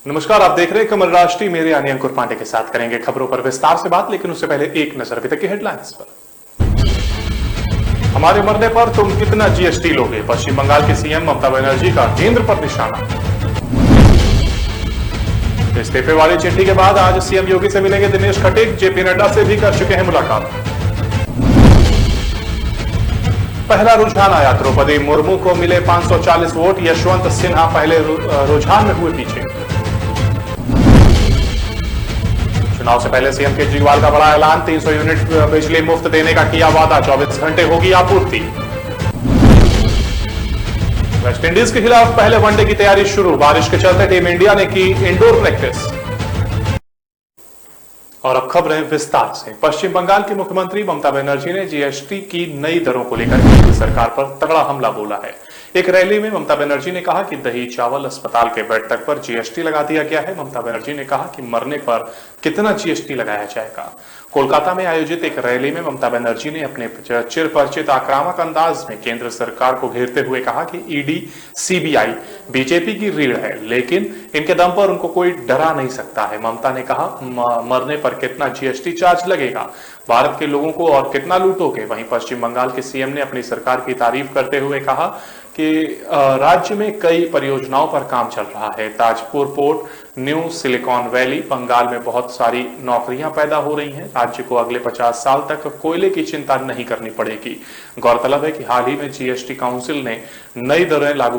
नमस्कार, आप देख रहे हैं कमल राष्ट्रीय। मेरे यानी अंकुर पांडे के साथ करेंगे खबरों पर विस्तार से बात, लेकिन उससे पहले एक नजर अभी तक की हेडलाइंस पर। हमारे मरने पर तुम कितना जीएसटी लोगे, पश्चिम बंगाल की सीएम ममता बनर्जी का केंद्र पर निशाना। इस्तीफे वाली चिट्ठी के बाद आज सीएम योगी से मिलेंगे दिनेश खटीक, जेपी नड्डा से भी कर चुके हैं मुलाकात। पहला रुझान आया, द्रौपदी मुर्मू को मिले 540 वोट, यशवंत सिन्हा पहले रुझान में हुए पीछे। चुनाव से पहले सीएम केजरीवाल का बड़ा ऐलान, 300 यूनिट बिजली मुफ्त देने का किया वादा, 24 घंटे होगी आपूर्ति। वेस्टइंडीज के खिलाफ पहले वनडे की तैयारी शुरू, बारिश के चलते टीम इंडिया ने की इंडोर प्रैक्टिस। और अब खबरें विस्तार से। पश्चिम बंगाल की मुख्यमंत्री ममता बनर्जी ने जीएसटी की नई दरों को लेकर केंद्र सरकार पर तगड़ा हमला बोला है। एक रैली में ममता बनर्जी ने कहा कि दही चावल अस्पताल के बेड तक पर जीएसटी लगा दिया गया है। ममता बनर्जी ने कहा कि मरने पर कितना जीएसटी लगाया जाएगा। कोलकाता में आयोजित एक रैली में ममता बनर्जी ने अपने चिरपरिचित आक्रामक अंदाज में केंद्र सरकार को घेरते हुए कहा कि ईडी, सीबीआई बीजेपी की रीढ़ है, लेकिन इनके दम पर उनको कोई डरा नहीं सकता है। ममता ने कहा, मरने पर कितना जीएसटी चार्ज लगेगा, भारत के लोगों को और कितना लूटोगे। वहीं पश्चिम बंगाल के सीएम ने अपनी सरकार की तारीफ करते हुए कहा कि राज्य में कई परियोजनाओं पर काम चल रहा है। Tajpur port, new Silicon Valley, Bengal में बहुत सारी नौकरियां पैदा हो रही हैं। राज्य को अगले 50 साल तक कोयले की चिंता नहीं करनी पड़ेगी। गौरतलब है कि हाल ही में जीएसटी काउंसिल ने नई दरें लागू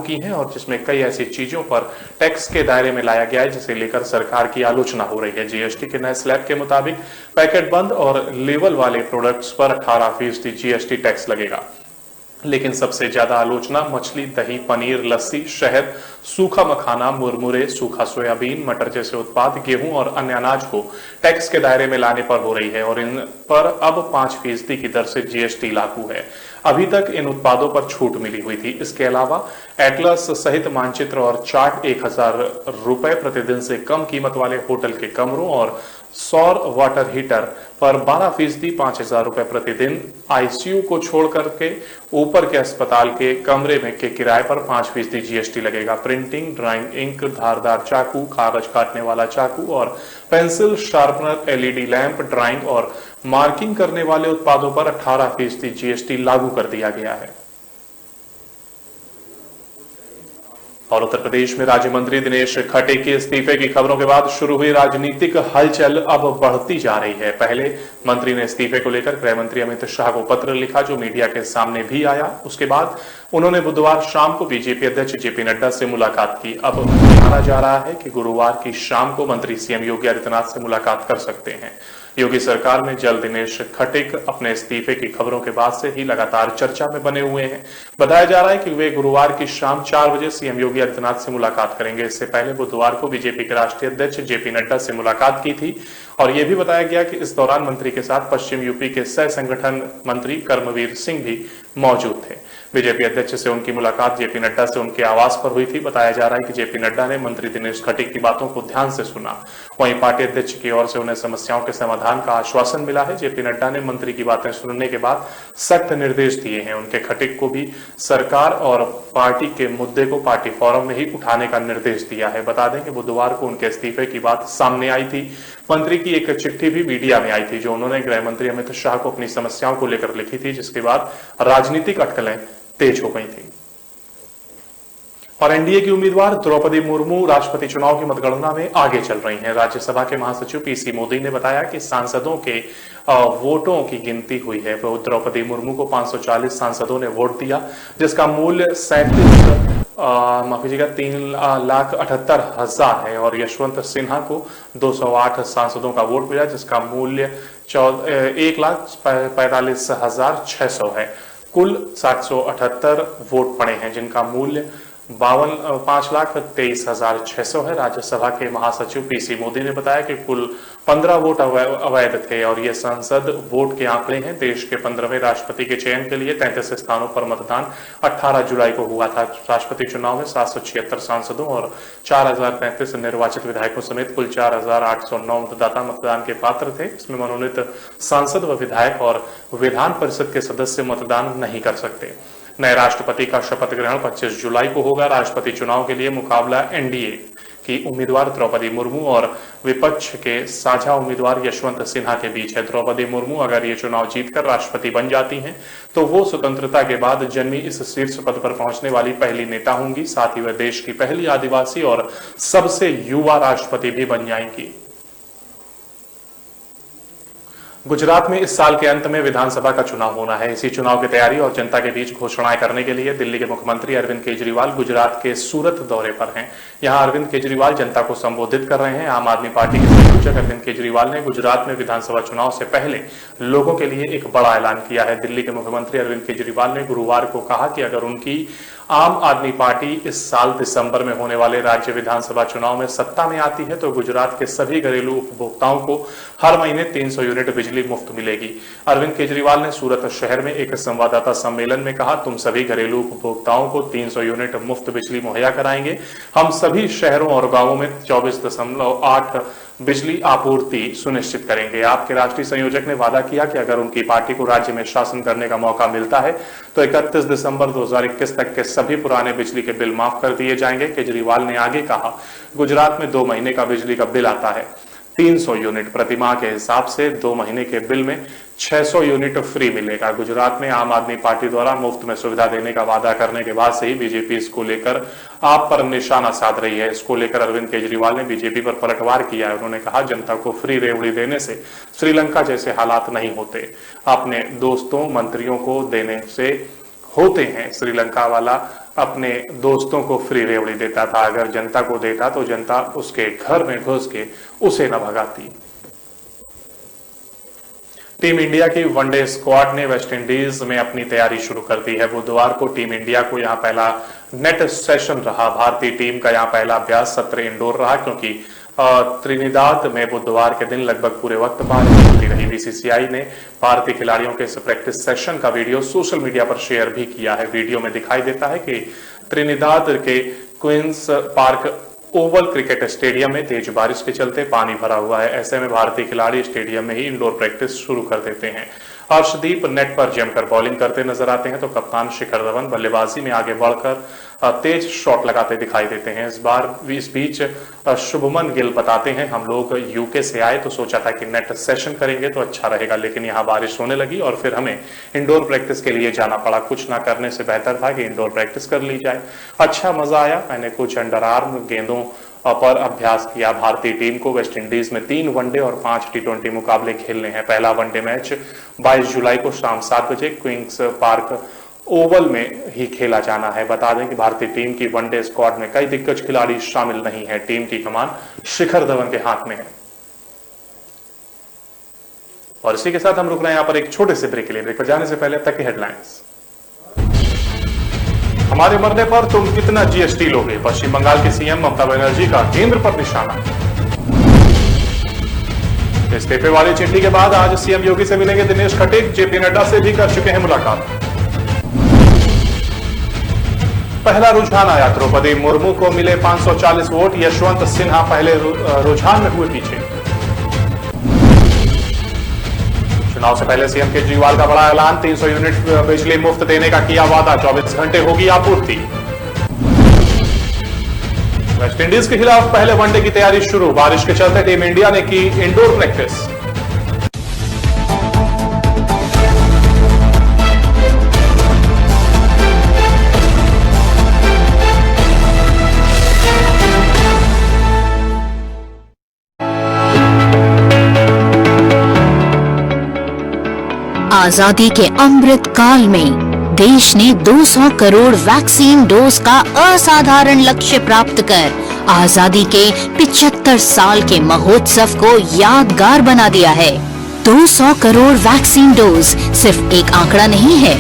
की हैं और जिसमें कई ऐसी चीजों पर टैक्स के दायरे में लाया गया है जिसे लेकर सरकार की आलोचना हो रही है। जीएसटी के नए स्लैब के मुताबिक पैकेट बंद और लेबल वाले प्रोडक्ट्स पर 18% जीएसटी टैक्स लगेगा, लेकिन सबसे ज्यादा आलोचना मछली, दही, पनीर, लस्सी, शहद, सूखा मखाना, मुरमुरे, सूखा सोयाबीन, मटर जैसे उत्पाद, गेहूं और अन्य अनाज को टैक्स के दायरे में लाने पर हो रही है और इन पर अब 5% की दर से जीएसटी लागू है। अभी तक इन उत्पादों पर छूट मिली हुई थी। इसके अलावा एटलस सहित मानचित्र और चार्ट 1000 रुपए प्रतिदिन से कम कीमत वाले होटल के कमरों और सौर वाटर हीटर पर 12% 5000 रुपए प्रतिदिन, आईसीयू को छोड़ करके ऊपर के अस्पताल के कमरे में के किराए पर 5% जीएसटी लगेगा। प्रिंटिंग, ड्राइंग इंक, धारदार चाकू, कागज काटने वाला चाकू और pencil sharpener, LED lamp, drawing और मार्किंग करने वाले उत्पादों पर 18% जीएसटी लागू कर दिया गया है। और उत्तर प्रदेश में राज्य मंत्री दिनेश खटीक के इस्तीफे की खबरों के बाद शुरू हुई राजनीतिक हलचल अब बढ़ती जा रही है। पहले मंत्री ने इस्तीफे को लेकर गृह मंत्री अमित शाह को पत्र लिखा, जो मीडिया के सामने भी आया। उसके बाद उन्होंने बुधवार शाम को बीजेपी अध्यक्ष जेपी नड्डा से मुलाकात की। अब माना जा रहा है कि गुरुवार की शाम को मंत्री सीएम योगी आदित्यनाथ से मुलाकात कर सकते हैं। योगी सरकार में जल्द दिनेश खटीक अपने इस्तीफे की खबरों के बाद से ही लगातार चर्चा में बने हुए हैं। बताया जा रहा है कि वे गुरुवार की शाम 4 बजे सीएम योगी आदित्यनाथ से मुलाकात करेंगे। इससे पहले बुधवार को बीजेपी के राष्ट्रीय अध्यक्ष जेपी नड्डा से मुलाकात की थी और यह भी बताया गया कि इस दौरान मंत्री के साथ पश्चिम यूपी के सह संगठन मंत्री कर्मवीर सिंह भी मौजूद थे। बीजेपी अध्यक्ष से उनकी मुलाकात जेपी नड्डा से उनके आवास पर हुई थी। बताया जा रहा है कि जेपी नड्डा ने मंत्री दिनेश खटीक की बातों को ध्यान से सुना। वहीं पार्टी अध्यक्ष की ओर से उन्हें समस्याओं के समाधान का आश्वासन मिला है। जेपी नड्डा ने मंत्री की बातें सुनने के बाद सख्त निर्देश दिए हैं। उनके खटीक को भी सरकार और पार्टी के मुद्दे को पार्टी फोरम में ही उठाने का निर्देश दिया है। बता दें कि बुधवार को उनके इस्तीफे की बात सामने आई थी। मंत्री की एक चिट्ठी भी मीडिया में आई थी, जो उन्होंने गृह मंत्री अमित शाह को अपनी समस्याओं को लेकर लिखी थी, जिसके बाद राजनीतिक अटकलें तेज हो गई थी। और एनडीए की उम्मीदवार द्रौपदी मुर्मू राष्ट्रपति चुनाव की मतगणना में आगे चल रही हैं। राज्यसभा के महासचिव पीसी मोदी ने बताया कि सांसदों के वोटों की गिनती हुई है। द्रौपदी मुर्मू को 540 सांसदों ने वोट दिया, जिसका मूल्य 3,78,000 है और यशवंत सिन्हा को 208 सांसदों का वोट मिला, जिसका मूल्य 1,45,600 है। कुल 778 वोट पड़े हैं, जिनका मूल्य 5,23,600 है। राज्यसभा के महासचिव पीसी मोदी ने बताया कि कुल 15 वोट अवैध थे और ये संसद वोट के आंकड़े हैं। देश के 15वें राष्ट्रपति के चयन के लिए 33 स्थानों पर मतदान 18 जुलाई को हुआ था। राष्ट्रपति चुनाव में 776 सांसदों और 4035 निर्वाचित विधायकों समेत कुल 4,809 मतदाता मतदान के पात्र थे। इसमें मनोनीत सांसद व विधायक और विधान परिषद के सदस्य मतदान नहीं कर सकते। नए राष्ट्रपति का शपथ ग्रहण 25 जुलाई को होगा। राष्ट्रपति चुनाव के लिए मुकाबला एनडीए की उम्मीदवार द्रौपदी मुर्मू और विपक्ष के साझा उम्मीदवार यशवंत सिन्हा के बीच है। द्रौपदी मुर्मू अगर ये चुनाव जीतकर राष्ट्रपति बन जाती हैं, तो वो स्वतंत्रता के बाद जन्मी इस शीर्ष पद पर पहुंचने वाली पहली नेता होंगी। साथ ही वह देश की पहली आदिवासी और सबसे युवा राष्ट्रपति भी बन जाएंगी। गुजरात में इस साल के अंत में विधानसभा का चुनाव होना है। इसी चुनाव की तैयारी और जनता के बीच घोषणाएं करने के लिए दिल्ली के मुख्यमंत्री अरविंद केजरीवाल गुजरात के सूरत दौरे पर हैं। यहां अरविंद केजरीवाल जनता को संबोधित कर रहे हैं। आम आदमी पार्टी के संयोजक अरविंद केजरीवाल ने गुजरात में विधानसभा चुनाव से पहले लोगों के लिए एक बड़ा ऐलान किया है। दिल्ली के मुख्यमंत्री अरविंद केजरीवाल ने गुरुवार को कहा कि अगर उनकी आम आदमी पार्टी इस साल दिसंबर में होने वाले राज्य विधानसभा चुनाव में सत्ता में आती है, तो गुजरात के सभी घरेलू उपभोक्ताओं को हर महीने 300 यूनिट बिजली मुफ्त मिलेगी। अरविंद केजरीवाल ने सूरत शहर में एक संवाददाता सम्मेलन में कहा, तुम सभी घरेलू उपभोक्ताओं को 300 यूनिट मुफ्त बिजली मुहैया कराएंगे। हम सभी शहरों और गांवों में 24.8 बिजली आपूर्ति सुनिश्चित करेंगे। आपके राष्ट्रीय संयोजक ने वादा किया कि अगर उनकी पार्टी को राज्य में शासन करने का मौका मिलता है, तो 31 दिसंबर 2021 तक के सभी पुराने बिजली के बिल माफ कर दिए जाएंगे। केजरीवाल ने आगे कहा, गुजरात में 2 महीने का बिजली का बिल आता है 300 यूनिट प्रति माह के हिसाब से 2 महीने के बिल में 600 यूनिट फ्री मिलेगा। गुजरात में आम आदमी पार्टी द्वारा मुफ्त में सुविधा देने का वादा करने के बाद से ही बीजेपी इसको लेकर आप पर निशाना साध रही है। इसको लेकर अरविंद केजरीवाल ने बीजेपी पर पलटवार किया है। उन्होंने कहा, जनता को फ्री रेवड़ी देने से श्रीलंका जैसे हालात नहीं होते, अपने दोस्तों मंत्रियों को देने से होते हैं। श्रीलंका वाला अपने दोस्तों को फ्री रेवड़ी देता था, अगर जनता को देता तो जनता उसके घर में घुस के उसे न भगाती। टीम इंडिया की वनडे स्क्वाड ने वेस्टइंडीज में अपनी तैयारी शुरू कर दी है। बुधवार को टीम इंडिया को यहां पहला नेट सेशन रहा। भारतीय टीम का यहां पहला अभ्यास सत्र इंडोर रहा, क्योंकि त्रिनिदाद में बुधवार के दिन लगभग पूरे वक्त बारिश होती रही। बीसीसीआई ने भारतीय खिलाड़ियों के इस प्रैक्टिस सेशन का वीडियो सोशल मीडिया पर शेयर भी किया है। वीडियो में दिखाई देता है कि त्रिनिदाद के Queen's Park Oval cricket stadium में तेज बारिश के चलते पानी भरा हुआ है। ऐसे में भारतीय खिलाड़ी स्टेडियम में ही इंडोर प्रैक्टिस शुरू कर देते हैं। हर्षदीप नेट पर जमकर बॉलिंग करते नजर आते हैं, तो कप्तान शिखर धवन बल्लेबाजी में आगे बढ़कर तेज शॉट लगाते दिखाई देते हैं। इस बीच शुभमन गिल बताते हैं, हम लोग यूके से आए तो सोचा था कि नेट सेशन करेंगे तो अच्छा रहेगा, लेकिन यहाँ बारिश होने लगी और फिर हमें इंडोर प्रैक्टिस के लिए जाना पड़ा। कुछ ना करने से बेहतर था कि इंडोर प्रैक्टिस कर ली जाए। अच्छा मजा आया। मैंने कुछ अंडर आर्म गेंदों पर अभ्यास किया। भारतीय टीम को वेस्टइंडीज में 3 वनडे और 5 टी20 मुकाबले खेलने हैं। पहला वनडे मैच 22 जुलाई को शाम 7 बजे क्वींस पार्क ओवल में ही खेला जाना है। बता दें कि भारतीय टीम की वनडे स्क्वाड में कई दिग्गज खिलाड़ी शामिल नहीं है। टीम की कमान शिखर धवन के हाथ में है। और इसी के साथ हम रुक रहे हैं यहां पर एक छोटे से ब्रेक के लिए। ब्रेक पर जाने से पहले अब तक की हेडलाइंस। हमारे मरने पर तुम कितना जीएसटी लोगे? पश्चिम बंगाल की सीएम ममता बनर्जी का केंद्र पर निशाना। इस्तीफे वाली चिट्ठी के बाद आज सीएम योगी से मिलेंगे दिनेश खटीक। जेपी नड्डा से भी कर चुके हैं मुलाकात। पहला रुझान आया, द्रौपदी मुर्मू को मिले 540 वोट। यशवंत सिन्हा पहले रुझान में हुए पीछे। चुनाव से पहले सीएम केजरीवाल का बड़ा ऐलान, 300 यूनिट बिजली मुफ्त देने का किया वादा। 24 घंटे होगी आपूर्ति। वेस्टइंडीज के खिलाफ पहले वनडे की तैयारी शुरू। बारिश के चलते टीम इंडिया ने की इंडोर प्रैक्टिस। आजादी के अमृत काल में देश ने 200 करोड़ वैक्सीन डोज का असाधारण लक्ष्य प्राप्त कर आजादी के 75 साल के महोत्सव को यादगार बना दिया है। 200 करोड़ वैक्सीन डोज सिर्फ एक आंकड़ा नहीं है,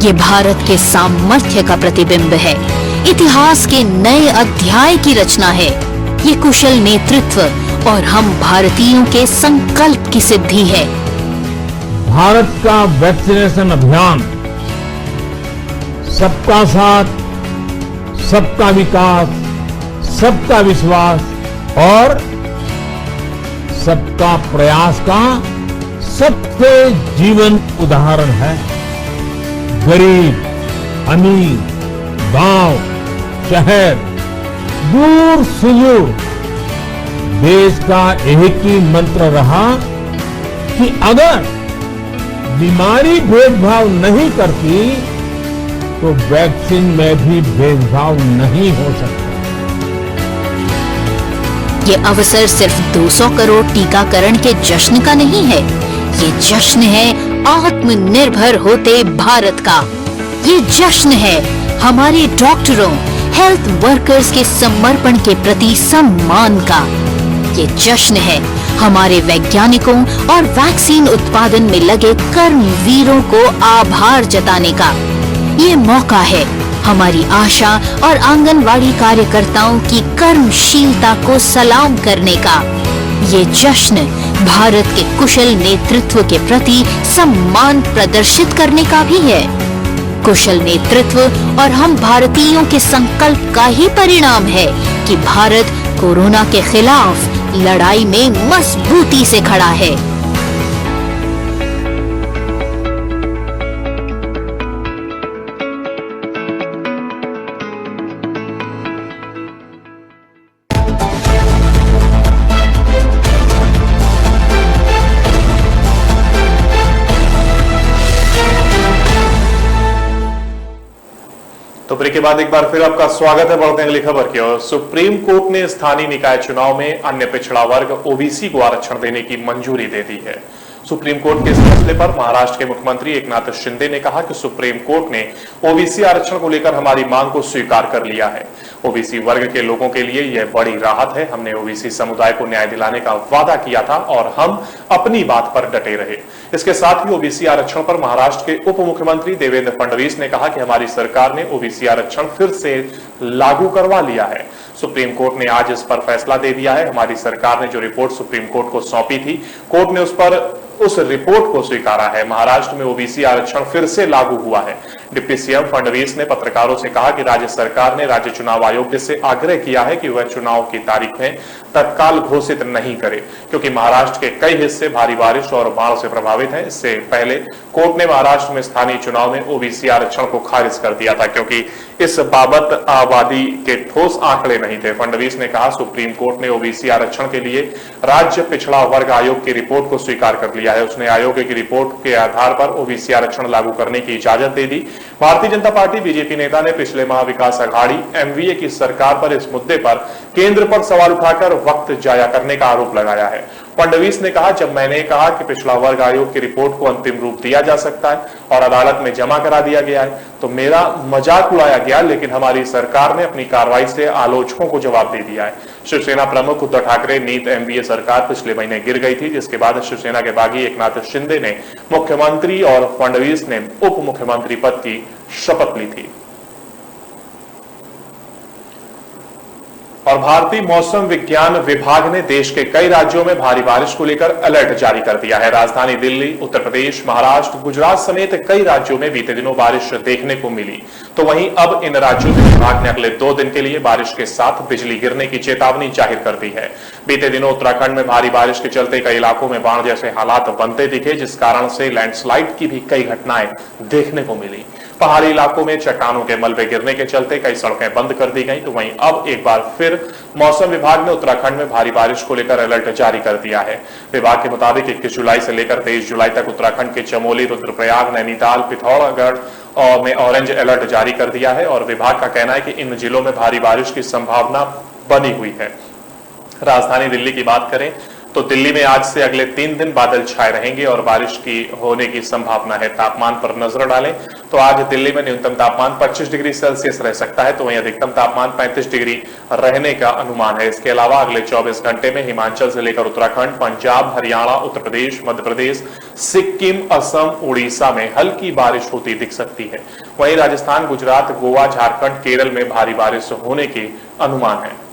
ये भारत के सामर्थ्य का प्रतिबिंब है, इतिहास के नए अध्याय की रचना है। ये कुशल नेतृत्व और हम भारतीयों के संकल्प की सिद्धि है। भारत का वैक्सीनेशन अभियान सबका साथ, सबका विकास, सबका विश्वास और सबका प्रयास का सबसे जीवंत उदाहरण है। गरीब, अमीर, गांव, शहर, दूर सुदूर देश का एक ही मंत्र रहा कि अगर बीमारी भेदभाव नहीं करती तो वैक्सीन में भी भेदभाव नहीं हो सकता। ये अवसर सिर्फ 200 करोड़ टीकाकरण के जश्न का नहीं है, ये जश्न है आत्मनिर्भर होते भारत का। ये जश्न है हमारे डॉक्टरों, हेल्थ वर्कर्स के समर्पण के प्रति सम्मान का। ये जश्न है हमारे वैज्ञानिकों और वैक्सीन उत्पादन में लगे कर्मवीरों को आभार जताने का। ये मौका है हमारी आशा और आंगनवाड़ी कार्यकर्ताओं की कर्मशीलता को सलाम करने का। ये जश्न भारत के कुशल नेतृत्व के प्रति सम्मान प्रदर्शित करने का भी है। कुशल नेतृत्व और हम भारतीयों के संकल्प का ही परिणाम है कि भारत कोरोना के खिलाफ लड़ाई में मजबूती से खड़ा है। तो ब्रेक के बाद एक बार फिर आपका स्वागत है। बढ़ते हैं अगली खबर की ओर। सुप्रीम कोर्ट ने स्थानीय निकाय चुनाव में अन्य पिछड़ा वर्ग ओबीसी को आरक्षण देने की मंजूरी दे दी है। सुप्रीम कोर्ट के इस फैसले पर महाराष्ट्र के मुख्यमंत्री एकनाथ शिंदे ने कहा कि सुप्रीम कोर्ट ने ओबीसी आरक्षण को लेकर हमारी मांग को स्वीकार कर लिया है। ओबीसी वर्ग के लोगों के लिए यह बड़ी राहत है। हमने ओबीसी समुदाय को न्याय दिलाने का वादा किया था और हम अपनी बात पर डटे रहे। इसके साथ ही ओबीसी आरक्षण पर महाराष्ट्र के उप मुख्यमंत्री देवेंद्र फडणवीस ने कहा कि हमारी सरकार ने ओबीसी आरक्षण फिर से लागू करवा लिया है। सुप्रीम कोर्ट ने आज इस पर फैसला दे दिया है। हमारी सरकार ने जो रिपोर्ट सुप्रीम कोर्ट को सौंपी थी, कोर्ट ने उस रिपोर्ट को स्वीकारा है। महाराष्ट्र में ओबीसी आरक्षण फिर से लागू हुआ है। डिप्टी सीएम फडणवीस ने पत्रकारों से कहा कि राज्य सरकार ने राज्य चुनाव आयोग से आग्रह किया है कि वह चुनाव की तारीखें तत्काल घोषित नहीं करे, क्योंकि महाराष्ट्र के कई हिस्से भारी बारिश और बाढ़ से प्रभावित हैं। इससे पहले कोर्ट ने महाराष्ट्र में स्थानीय चुनाव में ओबीसी आरक्षण को खारिज कर दिया था, क्योंकि इस बाबत आबादी के ठोस आंकड़े नहीं थे। फडणवीस ने कहा, सुप्रीम कोर्ट ने ओबीसी आरक्षण के लिए राज्य पिछड़ा वर्ग आयोग की रिपोर्ट को स्वीकार कर लिया है। उसने आयोग की रिपोर्ट के आधार पर ओबीसी आरक्षण लागू करने की इजाजत दे दी। भारतीय जनता पार्टी बीजेपी नेता ने पिछले माह विकास अघाड़ी एमवीए की सरकार पर इस मुद्दे पर केंद्र पर सवाल उठाकर वक्त जाया करने का आरोप लगाया है। फडणवीस ने कहा, जब मैंने कहा कि पिछड़ा वर्ग आयोग की रिपोर्ट को अंतिम रूप दिया जा सकता है और अदालत में जमा करा दिया गया है, तो मेरा मजाक उड़ाया गया, लेकिन हमारी सरकार ने अपनी कार्रवाई से आलोचकों को जवाब दे दिया है। शिवसेना प्रमुख उद्धव ठाकरे नीत एमवीए सरकार पिछले महीने गिर गई थी, जिसके बाद शिवसेना के बागी एकनाथ शिंदे ने मुख्यमंत्री और फडणवीस ने उप मुख्यमंत्री पद की शपथ ली थी। और भारतीय मौसम विज्ञान विभाग ने देश के कई राज्यों में भारी बारिश को लेकर अलर्ट जारी कर दिया है। राजधानी दिल्ली, उत्तर प्रदेश, महाराष्ट्र, गुजरात समेत कई राज्यों में बीते दिनों बारिश देखने को मिली। तो वहीं अब इन राज्यों में विभाग ने अगले 2 दिन के लिए बारिश के साथ बिजली गिरने की चेतावनी जाहिर कर दी है। बीते दिनों उत्तराखंड में भारी बारिश के चलते कई इलाकों में बाढ़ जैसे हालात बनते दिखे, जिस कारण से लैंडस्लाइड की भी कई घटनाएं देखने को मिली। पहाड़ी इलाकों में चट्टानों के मलबे गिरने के चलते कई सड़कें बंद कर दी गई। तो वहीं अब एक बार फिर मौसम विभाग ने उत्तराखंड में भारी बारिश को लेकर अलर्ट जारी कर दिया है। विभाग के मुताबिक 21 जुलाई से लेकर 23 जुलाई तक उत्तराखंड के चमोली, रुद्रप्रयाग, नैनीताल, पिथौरागढ़ में ऑरेंज अलर्ट जारी कर दिया है और विभाग का कहना है कि इन जिलों में भारी बारिश की संभावना बनी हुई है। राजधानी दिल्ली की बात करें तो दिल्ली में आज से अगले 3 दिन बादल छाए रहेंगे और बारिश की होने की संभावना है। तापमान पर नजर डालें तो आज दिल्ली में न्यूनतम तापमान 25 डिग्री सेल्सियस रह सकता है, तो वहीं अधिकतम तापमान 35 डिग्री रहने का अनुमान है। इसके अलावा अगले 24 घंटे में हिमाचल से लेकर उत्तराखंड, पंजाब, हरियाणा, उत्तर प्रदेश, मध्य प्रदेश, सिक्किम, असम, उड़ीसा में हल्की बारिश होती दिख सकती है। वहीं राजस्थान, गुजरात, गोवा, झारखंड, केरल में भारी बारिश होने के अनुमान है।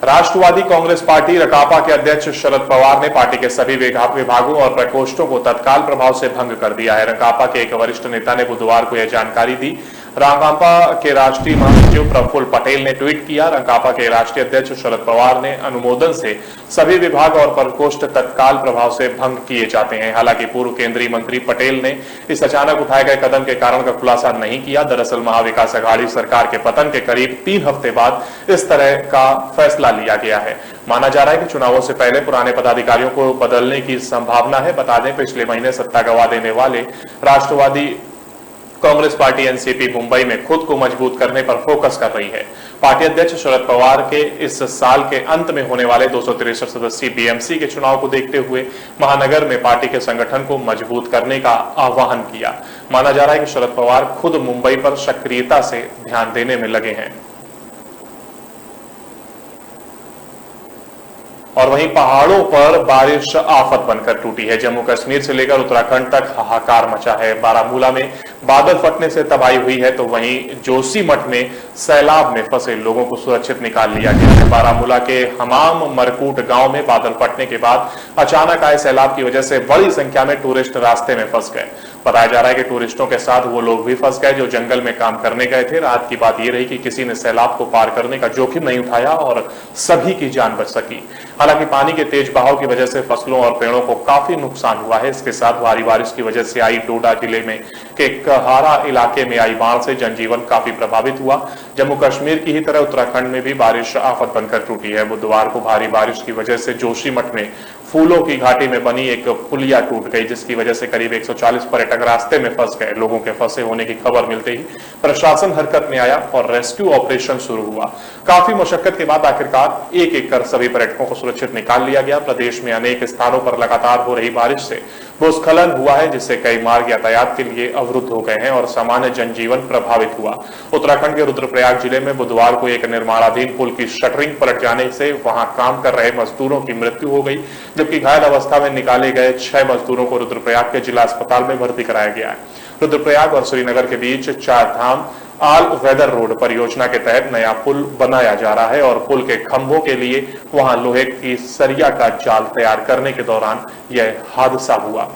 राष्ट्रवादी कांग्रेस पार्टी रकापा के अध्यक्ष शरद पवार ने पार्टी के सभी विभागों और प्रकोष्ठों को तत्काल प्रभाव से भंग कर दिया है। रकापा के एक वरिष्ठ नेता ने बुधवार को यह जानकारी दी। राकांपा के राष्ट्रीय महासचिव प्रफुल्ल पटेल ने ट्वीट किया। राकांपा के राष्ट्रीय अध्यक्ष शरद पवार ने अनुमोदन से सभी विभाग और प्रकोष्ठ तत्काल प्रभाव से भंग किए जाते हैं। हालांकि पूर्व केंद्रीय मंत्री पटेल ने इस अचानक उठाए गए कदम के कारण का खुलासा नहीं किया। दरअसल महाविकास अघाड़ी सरकार के पतन के करीब 3 हफ्ते बाद इस तरह का फैसला लिया गया है। माना जा रहा है कि चुनावों से पहले पुराने पदाधिकारियों को बदलने की संभावना है। बता दें, पिछले महीने सत्ता गंवा देने वाले राष्ट्रवादी कांग्रेस पार्टी एनसीपी मुंबई में खुद को मजबूत करने पर फोकस कर रही है। पार्टी अध्यक्ष शरद पवार के इस साल के अंत में होने वाले 263 सदस्यीय बीएमसी के चुनाव को देखते हुए महानगर में पार्टी के संगठन को मजबूत करने का आह्वान किया। माना जा रहा है कि शरद पवार खुद मुंबई पर सक्रियता से ध्यान देने में लगे हैं। और वहीं पहाड़ों पर बारिश आफत बनकर टूटी है। जम्मू कश्मीर से लेकर उत्तराखंड तक हाहाकार मचा है। बारामूला में बादल फटने से तबाही हुई है, तो वहीं जोशीमठ में सैलाब में फंसे लोगों को सुरक्षित निकाल लिया गया है। बारामूला के हमाम मरकूट गांव में बादल फटने के बाद अचानक आए सैलाब की वजह से बड़ी संख्या में टूरिस्ट रास्ते में फंस गए। बताया जा रहा है कि टूरिस्टों के साथ वो लोग भी फंस गए जो जंगल में काम करने गए थे। रात की बात यह रही कि किसी ने सैलाब को पार करने का जोखिम नहीं उठाया और सभी की जान बच सकी। हालांकि पानी के तेज बहाव की वजह से फसलों और पेड़ों को काफी नुकसान हुआ है। इसके साथ भारी बारिश की वजह से आई डोडा जिले में के कहारा इलाके में आई बाढ़ से जनजीवन काफी प्रभावित हुआ। जम्मू कश्मीर की ही तरह उत्तराखंड में भी बारिश आफत बनकर टूटी है। बुधवार को भारी बारिश की वजह से जोशीमठ में फूलों की घाटी में बनी एक पुलिया टूट गई, जिसकी वजह से करीब 140 पर्यटक रास्ते में फंस गए। लोगों के फंसे होने की खबर मिलते ही प्रशासन हरकत में आया और रेस्क्यू ऑपरेशन शुरू हुआ। काफी मशक्कत के बाद आखिरकार एक कर सभी पर्यटकों को सुरक्षित निकाल लिया गया। प्रदेश में अनेक स्थानों पर लगातार हो रही बारिश से भूस्खलन हुआ है, जिससे कई मार्ग यातायात के लिए अवरुद्ध हो गए हैं और सामान्य जनजीवन प्रभावित हुआ। उत्तराखंड के रुद्रप्रयाग जिले में बुधवार को एक निर्माणाधीन पुल की शटरिंग पलट जाने से वहां काम कर रहे मजदूरों की मृत्यु हो गई, जबकि घायल अवस्था में निकाले गए 6 मजदूरों को रुद्रप्रयाग के जिला अस्पताल में भर्ती कराया गया है। रुद्रप्रयाग और श्रीनगर के बीच 4 धाम ऑल वेदर रोड परियोजना के तहत नया पुल बनाया जा रहा है और पुल के खंभों के लिए वहां लोहे की सरिया का जाल तैयार करने के दौरान यह हादसा हुआ।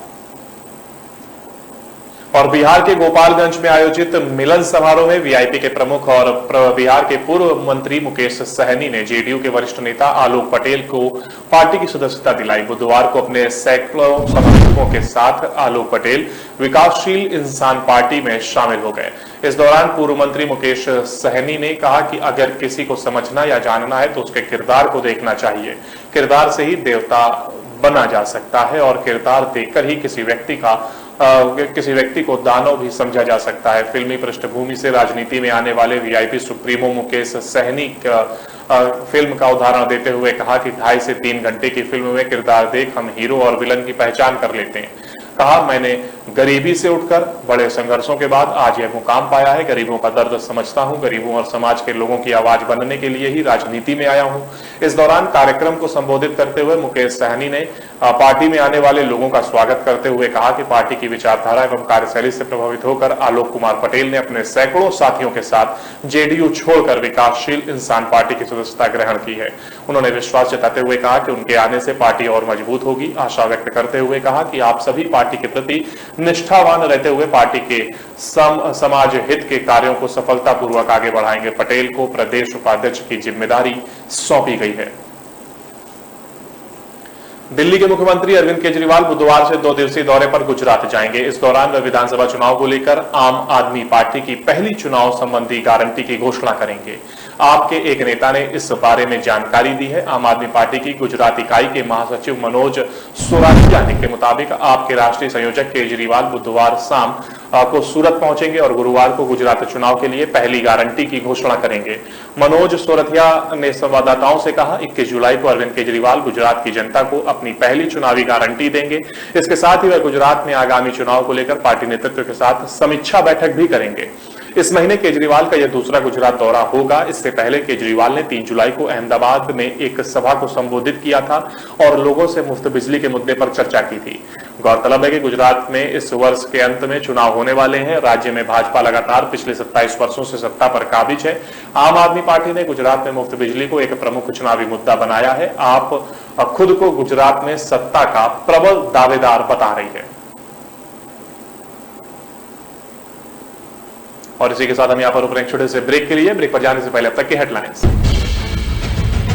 और बिहार के गोपालगंज में आयोजित मिलन समारोह में वीआईपी के प्रमुख और बिहार के पूर्व मंत्री मुकेश सहनी ने जेडीयू के वरिष्ठ नेता आलोक पटेल को पार्टी की सदस्यता दिलाई। बुधवार को अपने सैकड़ों समर्थकों के साथ आलोक पटेल विकासशील इंसान पार्टी में शामिल हो गए। इस दौरान पूर्व मंत्री मुकेश सहनी ने कहा कि अगर किसी को समझना या जानना है तो उसके किरदार को देखना चाहिए। किरदार से ही देवता बना जा सकता है और किरदार देखकर ही किसी व्यक्ति को दानव भी समझा जा सकता है। फिल्मी पृष्ठभूमि से राजनीति में आने वाले VIP supremo Mukesh Sahani film का उदाहरण देते हुए कहा कि 2.5 से 3 घंटे की फिल्म में किरदार देख हम हीरो और विलन की पहचान कर लेते हैं। कहा, मैंने गरीबी से उठकर बड़े संघर्षों के बाद आज यह मुकाम पाया है। गरीबों का दर्द समझता हूं। गरीबों और समाज के लोगों की आवाज बनने के लिए ही राजनीति में आया हूं। इस दौरान कार्यक्रम को संबोधित करते हुए मुकेश सहनी ने पार्टी में आने वाले लोगों का स्वागत करते हुए कहा कि पार्टी की विचारधारा एवं कार्यशैली से प्रभावित होकर आलोक कुमार पटेल ने अपने सैकड़ों साथियों के साथ जेडीयू छोड़कर विकासशील इंसान पार्टी की सदस्यता ग्रहण की है। उन्होंने विश्वास जताते हुए कहा कि उनके आने से पार्टी और मजबूत होगी। आशा व्यक्त करते हुए कहा कि आप सभी पार्टी के प्रति निष्ठावान रहते हुए पार्टी के समाज हित के कार्यों को सफलतापूर्वक आगे बढ़ाएंगे। पटेल को प्रदेश उपाध्यक्ष की जिम्मेदारी सौंपी गई है। दिल्ली के मुख्यमंत्री अरविंद केजरीवाल बुधवार से 2 दिवसीय दौरे पर गुजरात जाएंगे। इस दौरान वे विधानसभा चुनाव को लेकर आम आदमी पार्टी की पहली चुनाव संबंधी गारंटी की घोषणा करेंगे। आपके एक नेता ने इस बारे में जानकारी दी है। आम आदमी पार्टी की गुजरात इकाई के महासचिव मनोज सोरातिया के मुताबिक आपके राष्ट्रीय संयोजक केजरीवाल बुधवार शाम को सूरत पहुंचेंगे और गुरुवार को गुजरात चुनाव के लिए पहली गारंटी की घोषणा करेंगे। मनोज सोरथिया ने संवाददाताओं से कहा, 21 जुलाई को अरविंद केजरीवाल गुजरात की जनता को अपनी पहली चुनावी गारंटी देंगे। इसके साथ ही वह गुजरात में आगामी चुनाव को लेकर पार्टी नेतृत्व के साथ समीक्षा बैठक भी करेंगे। इस महीने केजरीवाल का यह दूसरा गुजरात दौरा होगा। इससे पहले केजरीवाल ने 3 जुलाई को अहमदाबाद में एक सभा को संबोधित किया था और लोगों से मुफ्त बिजली के मुद्दे पर चर्चा की थी। गौरतलब है कि गुजरात में इस वर्ष के अंत में चुनाव होने वाले हैं। राज्य में भाजपा लगातार पिछले 27 वर्षों से सत्ता पर काबिज है। आम आदमी पार्टी ने गुजरात में मुफ्त बिजली को एक प्रमुख चुनावी मुद्दा बनाया है। आप खुद को गुजरात में सत्ता का प्रबल दावेदार बता रही है। और इसी के साथ हम यहां पर रुक छोटे से ब्रेक के लिए। ब्रेक पर जाने से पहले अब तक की हेडलाइंस।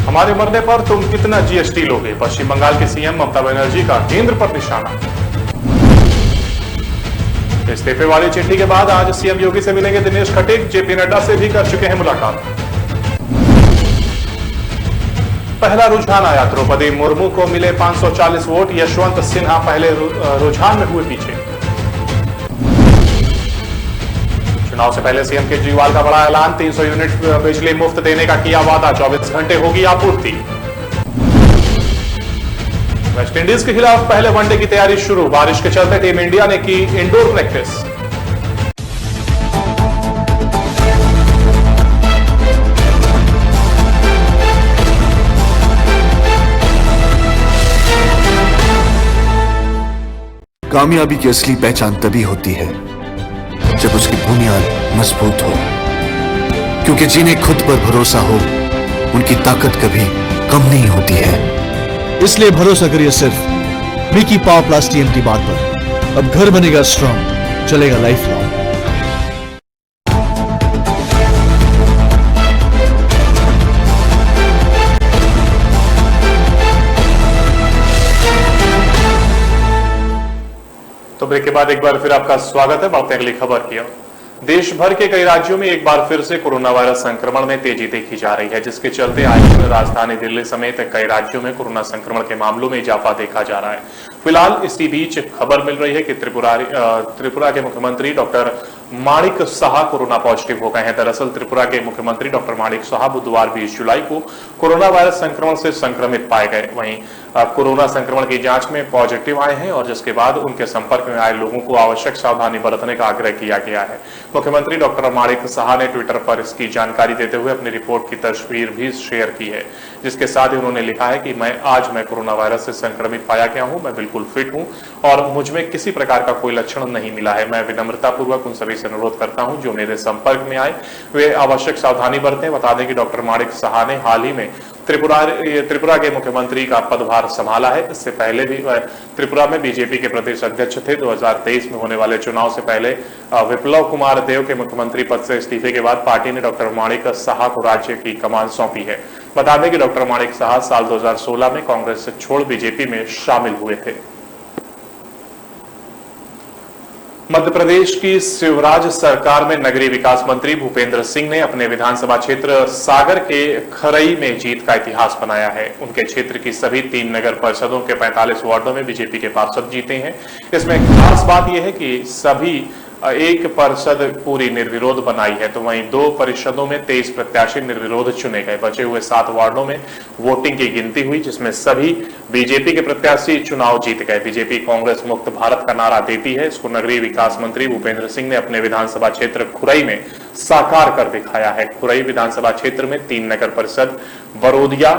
हमारे मरने पर तुम कितना जीएसटी लोगे, पश्चिम बंगाल के सीएम ममता बनर्जी का केंद्र पर निशाना। इस्तीफे वाली चिट्ठी के बाद आज सीएम योगी से मिलेंगे दिनेश खटीक, जेपी नड्डा से भी कर चुके हैं मुलाकात। पहला रुझान आया, द्रौपदी मुर्मू को मिले 540 वोट, यशवंत सिन्हा पहले रुझान में हुए पीछे। चुनाव से पहले सीएम केजरीवाल का बड़ा ऐलान, 300 यूनिट बिजली मुफ्त देने का किया वादा, 24 घंटे होगी आपूर्ति। वेस्टइंडीज के खिलाफ पहले वनडे की तैयारी शुरू, बारिश के चलते टीम इंडिया ने की इंडोर प्रैक्टिस। कामयाबी की असली पहचान तभी होती है जब उसकी बुनियाद मजबूत हो, क्योंकि जिन्हें खुद पर भरोसा हो उनकी ताकत कभी कम नहीं होती है। इसलिए भरोसा करिए सिर्फ मिकी पावर प्लस टीएमटी बात पर। अब घर बनेगा स्ट्रांग, चलेगा लाइफ लॉन्ग। तो ब्रेक के बाद एक बार फिर आपका स्वागत है। बढ़ते हैं अगली खबर की ओर। देश भर के कई राज्यों में एक बार फिर से कोरोना वायरस संक्रमण में तेजी देखी जा रही है, जिसके चलते आज राजधानी दिल्ली समेत कई राज्यों में कोरोना संक्रमण के मामलों में इजाफा देखा जा रहा है। फिलहाल इसी बीच खबर मिल रही है कि त्रिपुरा के मुख्यमंत्री डॉक्टर माणिक साहा कोरोना पॉजिटिव हो गए हैं। दरअसल त्रिपुरा के मुख्यमंत्री डॉक्टर माणिक साहा बुधवार 20 जुलाई को कोरोना वायरस संक्रमण से संक्रमित पाए गए। वहीं कोरोना संक्रमण की जांच में पॉजिटिव आए हैं और जिसके बाद उनके संपर्क में आए लोगों को आवश्यक सावधानी बरतने का आग्रह किया गया है। मुख्यमंत्री डॉक्टर माणिक साहा ने ट्विटर पर इसकी जानकारी देते हुए अपनी रिपोर्ट की तस्वीर भी शेयर की है, जिसके साथ ही उन्होंने लिखा है कि आज मैं कोरोना वायरस से संक्रमित पाया गया हूं, मैं बिल्कुल फिट हूं और मुझ में किसी प्रकार का कोई लक्षण नहीं मिला है। मैं विनम्रता पूर्वक उन सभी से अनुरोध करता हूं जो मेरे संपर्क में आए वे आवश्यक सावधानी बरतें। बता दें कि डॉक्टर माणिक साहा ने हाल ही में त्रिपुरा के मुख्यमंत्री का पदभार संभाला है। इससे पहले भी वह त्रिपुरा में बीजेपी के प्रदेश अध्यक्ष थे। 2023 में होने वाले चुनाव से पहले विप्लव कुमार देव के मुख्यमंत्री पद से इस्तीफे के बाद पार्टी ने डॉक्टर माणिक साहा को राज्य की कमान सौंपी है। बता दें कि डॉक्टर माणिक साहा साल 2016 में कांग्रेस से छोड़ बीजेपी में शामिल हुए थे। मध्य प्रदेश की शिवराज सरकार में नगरीय विकास मंत्री भूपेंद्र सिंह ने अपने विधानसभा क्षेत्र सागर के खरई में जीत का इतिहास बनाया है। उनके क्षेत्र की सभी 3 नगर परिषदों के 45 वार्डों में बीजेपी के पार्षद जीते हैं। इसमें खास बात यह है कि सभी एक परिषद पूरी निर्विरोध बनाई है, तो वहीं 2 परिषदों में 23 प्रत्याशी निर्विरोध चुने गए। बचे हुए 7 वार्डों में वोटिंग की गिनती हुई, जिसमें सभी बीजेपी के प्रत्याशी चुनाव जीत गए। बीजेपी कांग्रेस मुक्त भारत का नारा देती है। इसको नगरीय विकास मंत्री भूपेंद्र सिंह ने अपने विधानसभा क्षेत्र खुरई में साकार कर दिखाया है। खुरई विधानसभा क्षेत्र में 3 नगर परिषद बरोदिया,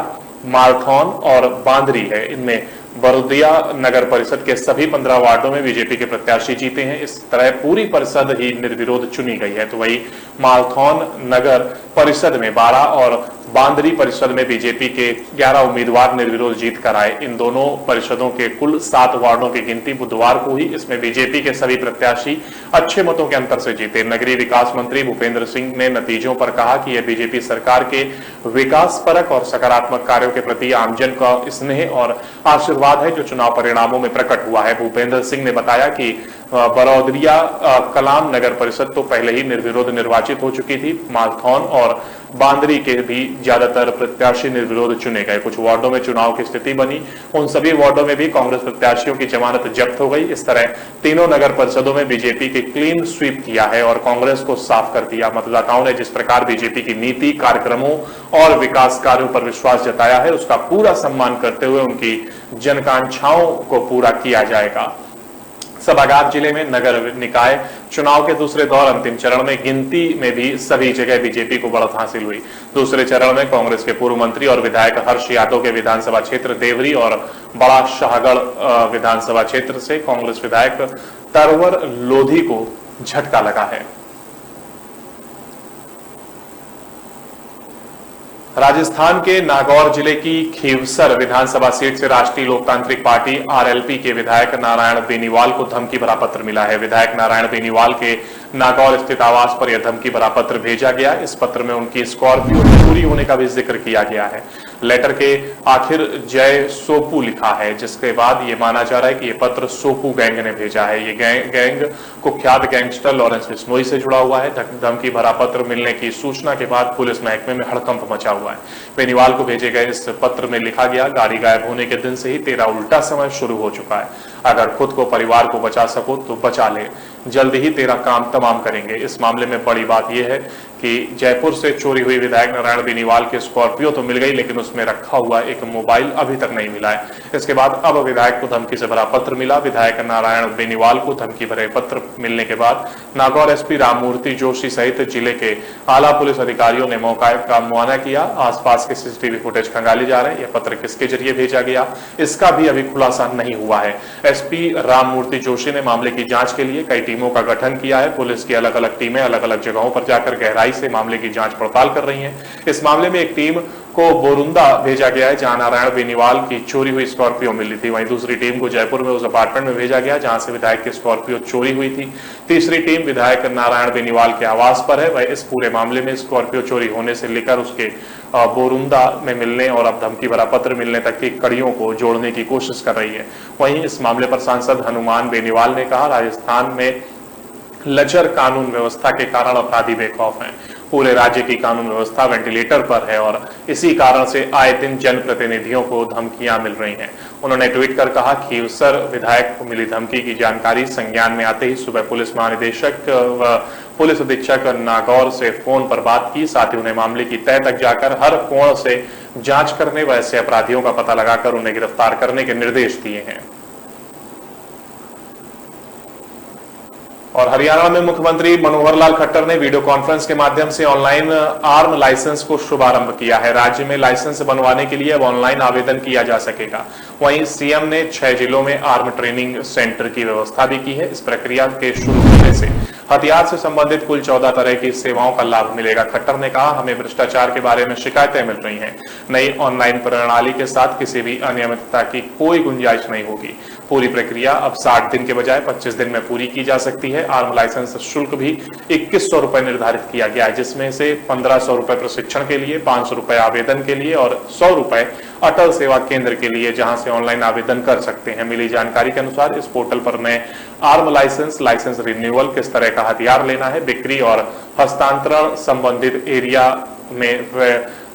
मालथौन और बांदरी है। इनमें बरोदिया नगर परिषद के सभी 15 वार्डों में बीजेपी के प्रत्याशी जीते हैं। इस तरह पूरी परिषद ही निर्विरोध चुनी गई है। तो वही मालथौन नगर परिषद में 12 और बांदरी परिषद में बीजेपी के 11 उम्मीदवार निर्विरोध जीत कर आए। इन दोनों परिषदों के कुल 7 वार्डों की गिनती बुधवार को हुई। इसमें बीजेपी के सभी प्रत्याशी अच्छे मतों के अंतर से जीते। नगरीय विकास मंत्री भूपेंद्र सिंह ने नतीजों पर कहा कि यह बीजेपी सरकार के विकास परक और सकारात्मक कार्यों के प्रति आमजन का स्नेह और आशीर्वाद है, जो चुनाव परिणामों में प्रकट हुआ है। भूपेंद्र सिंह ने बताया कि बरौदिया कलाम नगर परिषद तो पहले ही निर्विरोध निर्वाचित हो चुकी थी। मालथौन और बांदरी के भी ज्यादातर प्रत्याशी निर्विरोध चुने गए। कुछ वार्डों में चुनाव की स्थिति बनी, उन सभी वार्डों में भी कांग्रेस प्रत्याशियों की जमानत जब्त हो गई। इस तरह तीनों नगर परिषदों में बीजेपी की क्लीन स्वीप किया है और कांग्रेस को साफ कर दिया। मतदाताओं ने जिस प्रकार बीजेपी की नीति, कार्यक्रमों और विकास कार्यों पर विश्वास जताया है, उसका पूरा सम्मान करते हुए उनकी जनकांक्षाओं को पूरा किया जाएगा। सभागार जिले में नगर निकाय चुनाव के दूसरे दौर अंतिम चरण में गिनती में भी सभी जगह बीजेपी को बढ़त हासिल हुई। दूसरे चरण में कांग्रेस के पूर्व मंत्री और विधायक हर्ष यादव के विधानसभा क्षेत्र देवरी और बड़ा शाहगढ़ विधानसभा क्षेत्र से कांग्रेस विधायक तरवर लोधी को झटका लगा है। राजस्थान के नागौर जिले की खीवसर विधानसभा सीट से राष्ट्रीय लोकतांत्रिक पार्टी आरएलपी के विधायक नारायण बेनीवाल को धमकी भरा पत्र मिला है। विधायक नारायण बेनीवाल के नागौर स्थित आवास पर यह धमकी भरा पत्र भेजा गया। इस पत्र में उनकी स्कॉर्पियो चोरी होने का भी जिक्र किया गया है। लेटर के आखिर जय सोपू लिखा है, जिसके बाद यह माना जा रहा है कि यह पत्र सोपू गैंग ने भेजा है। ये गैंग कुख्यात गैंगस्टर लॉरेंस बिश्नोई से जुड़ा हुआ है। धमकी भरा पत्र मिलने की सूचना के बाद पुलिस महकमे में हड़कंप मचा हुआ है। बेनीवाल को भेजे गए इस पत्र में लिखा गया, गाड़ी गायब होने के दिन से ही तेरा उल्टा समय शुरू हो चुका है। अगर खुद को परिवार को बचा सको तो बचा ले, जल्द ही तेरा काम तमाम करेंगे। इस मामले में बड़ी बात यह है कि जयपुर से चोरी हुई विधायक नारायण बेनीवाल के स्कॉर्पियो तो मिल गई, लेकिन उसमें रखा हुआ एक मोबाइल अभी तक नहीं मिला है। इसके बाद अब विधायक को धमकी से भरा पत्र मिला। विधायक नारायण बेनीवाल को धमकी भरे पत्र मिलने के बाद नागौर एसपी राममूर्ति जोशी सहित जिले के आला पुलिस अधिकारियों ने मौके का मुआयना किया। आसपास के सीसीटीवी फुटेज खंगाले जा रहे हैं। यह पत्र किसके जरिए भेजा गया, इसका भी अभी खुलासा नहीं हुआ है। एसपी राममूर्ति जोशी ने मामले की जांच के लिए कई टीमों का गठन किया है। पुलिस की अलग अलग टीमें अलग अलग जगहों पर जाकर गहराई से मामले की जांच पड़ताल कर रही हैं। इस मामले में एक टीम को बोरुंदा भेजा गया है, जहां नारायण बेनीवाल की चोरी हुई स्कॉर्पियो मिली थी। वहीं दूसरी टीम को जयपुर में उस अपार्टमेंट में भेजा गया जहां से विधायक की स्कॉर्पियो चोरी हुई थी। तीसरी टीम विधायक नारायण बेनीवाल के आवास पर है। वह इस पूरे मामले में स्कॉर्पियो चोरी होने से लेकर उसके बोरुंदा में मिलने और अब धमकी भरा पत्र मिलने तक की कड़ियों को जोड़ने की कोशिश कर रही है। वहीं इस मामले पर सांसद हनुमान बेनीवाल ने कहा, राजस्थान में लचर कानून व्यवस्था के कारण अपराधी बेखौफ हैं। पूरे राज्य की कानून व्यवस्था वेंटिलेटर पर है और इसी कारण से आए दिन जनप्रतिनिधियों को धमकियां मिल रही हैं। उन्होंने ट्वीट कर कहा कि खींवसर विधायक को मिली धमकी की जानकारी संज्ञान में आते ही सुबह पुलिस महानिदेशक व पुलिस अधीक्षक नागौर से फोन पर बात की। साथ ही उन्हें मामले की तह तक जाकर हर कोण से जांच करने व ऐसे अपराधियों का पता लगाकर उन्हें गिरफ्तार करने के निर्देश दिए हैं। और हरियाणा में मुख्यमंत्री मनोहर लाल खट्टर ने वीडियो कॉन्फ्रेंस के माध्यम से ऑनलाइन आर्म लाइसेंस को शुभारंभ किया है। राज्य में लाइसेंस बनवाने के लिए अब ऑनलाइन आवेदन किया जा सकेगा। वहीं सीएम ने 6 जिलों में आर्म ट्रेनिंग सेंटर की व्यवस्था भी की है। इस प्रक्रिया के शुरू होने से हथियार से संबंधित कुल 14 तरह की सेवाओं का लाभ मिलेगा। खट्टर ने कहा, हमें भ्रष्टाचार के बारे में शिकायतें मिल रही हैं। नई ऑनलाइन प्रणाली के साथ किसी भी अनियमितता की कोई गुंजाइश नहीं होगी। पूरी प्रक्रिया अब 60 दिन के बजाय 25 दिन में पूरी की जा सकती है। आर्म लाइसेंस शुल्क भी 2100 रुपए निर्धारित किया गया है, जिसमें से 1500 रुपए प्रशिक्षण के लिए, 500 रुपए आवेदन के लिए और 100 रुपए अटल सेवा केंद्र के लिए, जहां से ऑनलाइन आवेदन कर सकते हैं। मिली जानकारी के अनुसार इस पोर्टल पर नए आर्म लाइसेंस रिन्यूअल, किस तरह का हथियार लेना है, बिक्री और हस्तांतरण संबंधित एरिया में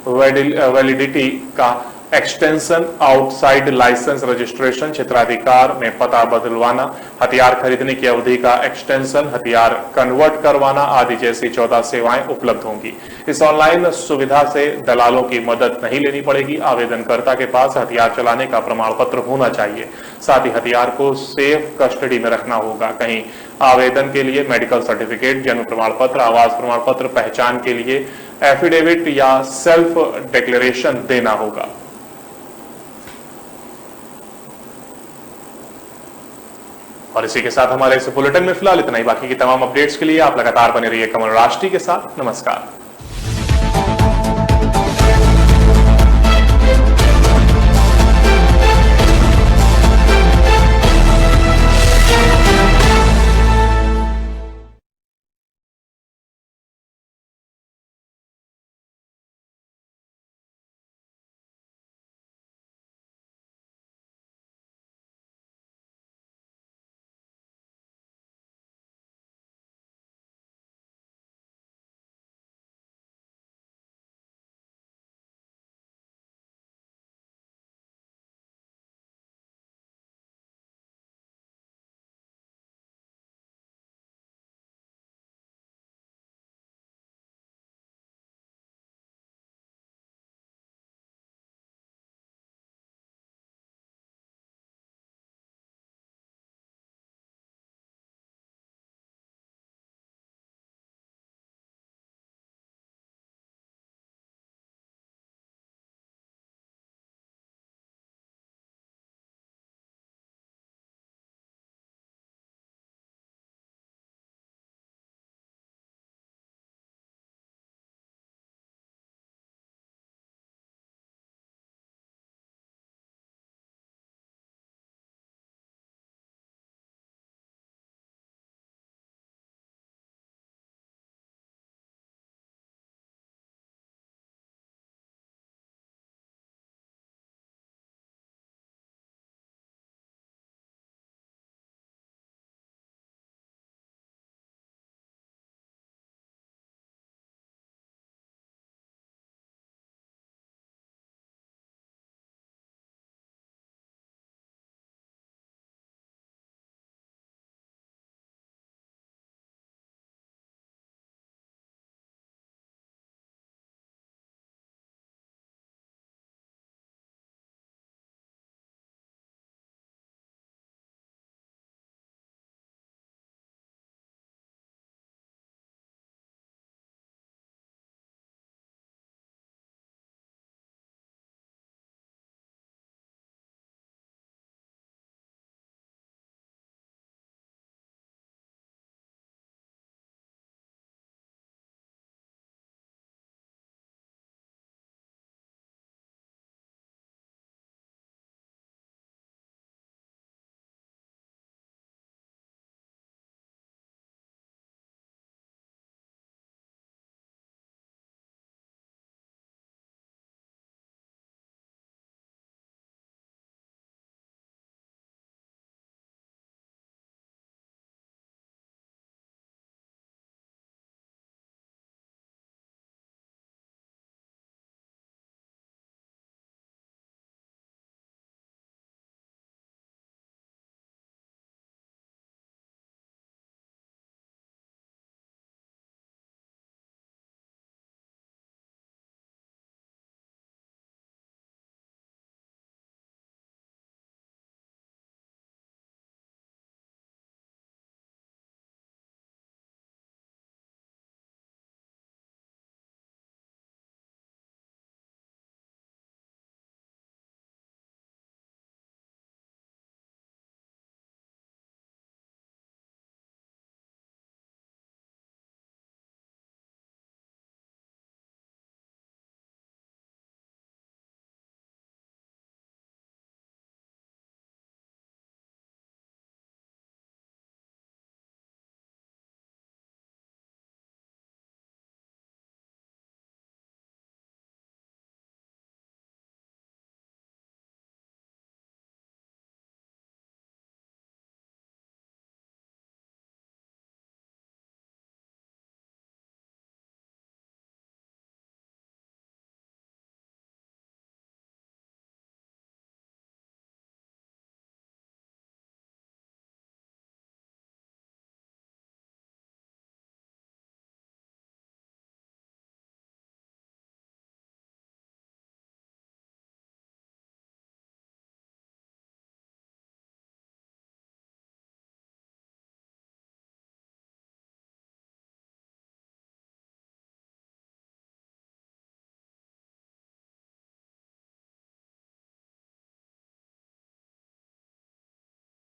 वैलिडिटी का एक्सटेंशन, आउटसाइड लाइसेंस रजिस्ट्रेशन, क्षेत्राधिकार में पता बदलवाना, हथियार खरीदने की अवधि का एक्सटेंशन, हथियार कन्वर्ट करवाना आदि जैसी 14 सेवाएं उपलब्ध होंगी। इस ऑनलाइन सुविधा से दलालों की मदद नहीं लेनी पड़ेगी। आवेदनकर्ता के पास हथियार चलाने का प्रमाण पत्र होना चाहिए। साथ ही हथियार को सेफ कस्टडी में रखना होगा। कहीं आवेदन के लिए मेडिकल सर्टिफिकेट, जन्म प्रमाण पत्र, आवास प्रमाण पत्र, पहचान के लिए एफिडेविट या सेल्फ डिक्लेरेशन देना होगा। और इसी के साथ हमारे इस बुलेटिन में फिलहाल इतना ही। बाकी की तमाम अपडेट्स के लिए आप लगातार बने रहिए कमल राष्ट्रीय के साथ। नमस्कार।